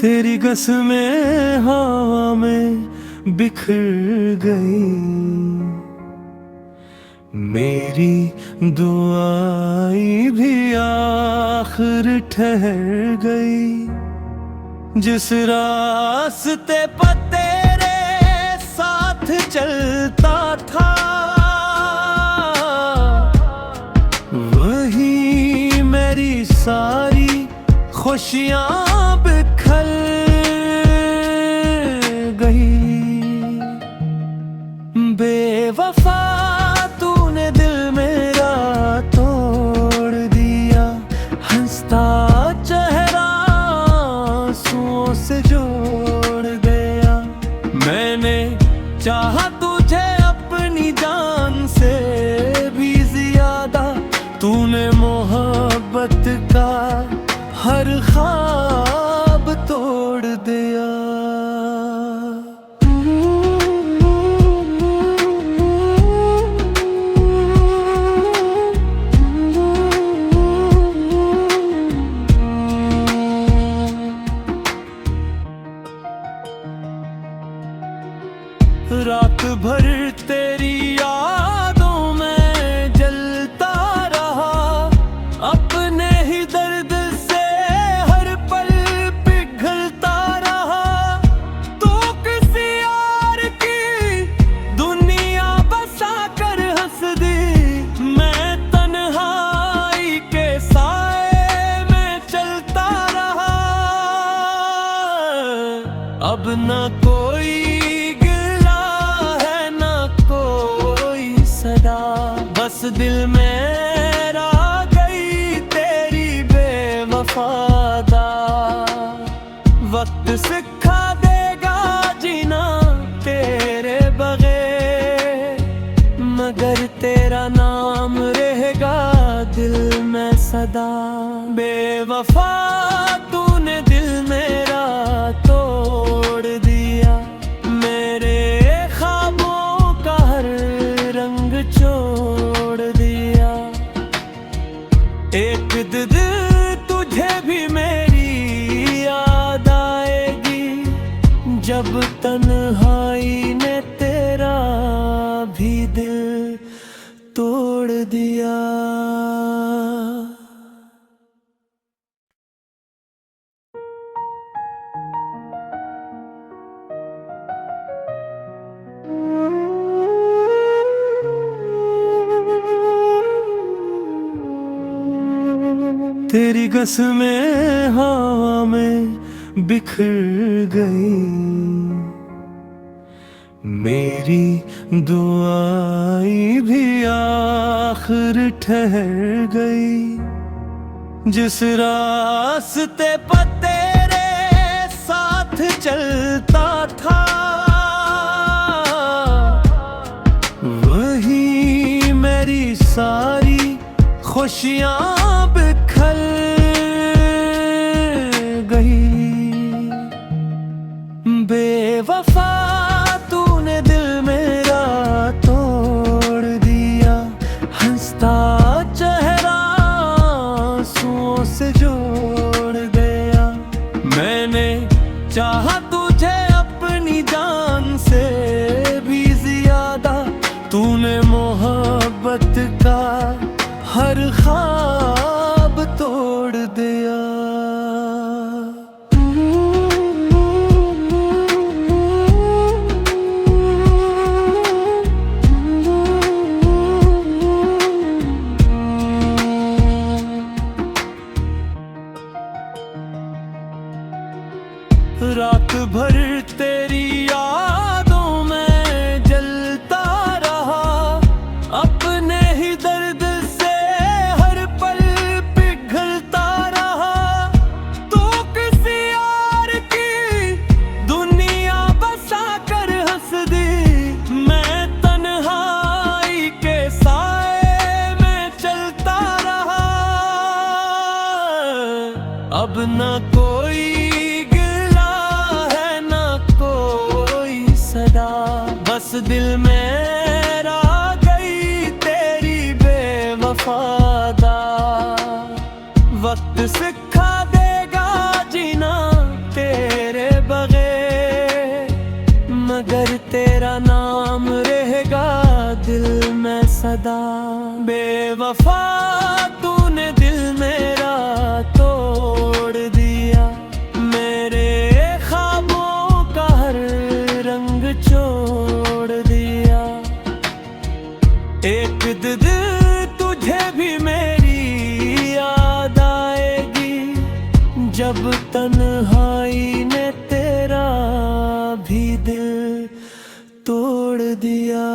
तेरी कसमें हवा में बिखर गई, मेरी दुआएं भी आखिर ठहर गई। जिस रास्ते पर तेरे साथ चलता था, वही मेरी सारी खुशियां बिखर गई। बेवफा तूने दिल मेरा तोड़ दिया, हंसता चेहरा आंसुओं से जोड़ गया। मैंने चाहा तुझे अपनी जान से भी ज्यादा, तूने मोहब्बत का हर ख्वाब तोड़ दिया। रात भर तेरी यादों में जलता रहा, अपने ही दर्द से हर पल पिघलता रहा। तू किसी और की दुनिया बसा कर हंस दी, मैं तन्हाई के साए में चलता रहा। अब ना कोई बस दिल में रह गई तेरी बेवफादा। वक्त सिखा देगा जीना तेरे बगैर, मगर तेरा नाम रहेगा दिल में सदा। बेवफा तूने दिल मेरा तोड़ दिया, मेरे ख्वाबों का हर रंग छोड़ दिया। एक दिन तुझे भी मेरी याद आएगी, जब तन्हाई ने तेरा भी दिल तोड़ दिया। तेरी कसमें हवा में बिखर गई, मेरी दुआएं भी आखिर ठहर गई। जिस रास्ते पर तेरे साथ चलता था, वही मेरी सारी खुशियां बिखर गई। बेवफा तूने दिल मेरा तोड़ दिया, हंसता चेहरा आंसुओं से जोड़ गया। मैंने चाहा तुझे अपनी जान से भी ज्यादा, तूने मोहब्बत का हर ख्वाब तोड़ दिया। रात भर तेरी यादों में जलता रहा, अपने ही दर्द से हर पल पिघलता रहा। तू किसी और की दुनिया बसा कर हंस दी, मैं तन्हाई के साए में चलता रहा। अब ना कोई बस दिल में रह गई तेरी बेवफादा। वक्त सिखा देगा जीना तेरे जब तन्हाई ने तेरा भी दिल तोड़ दिया।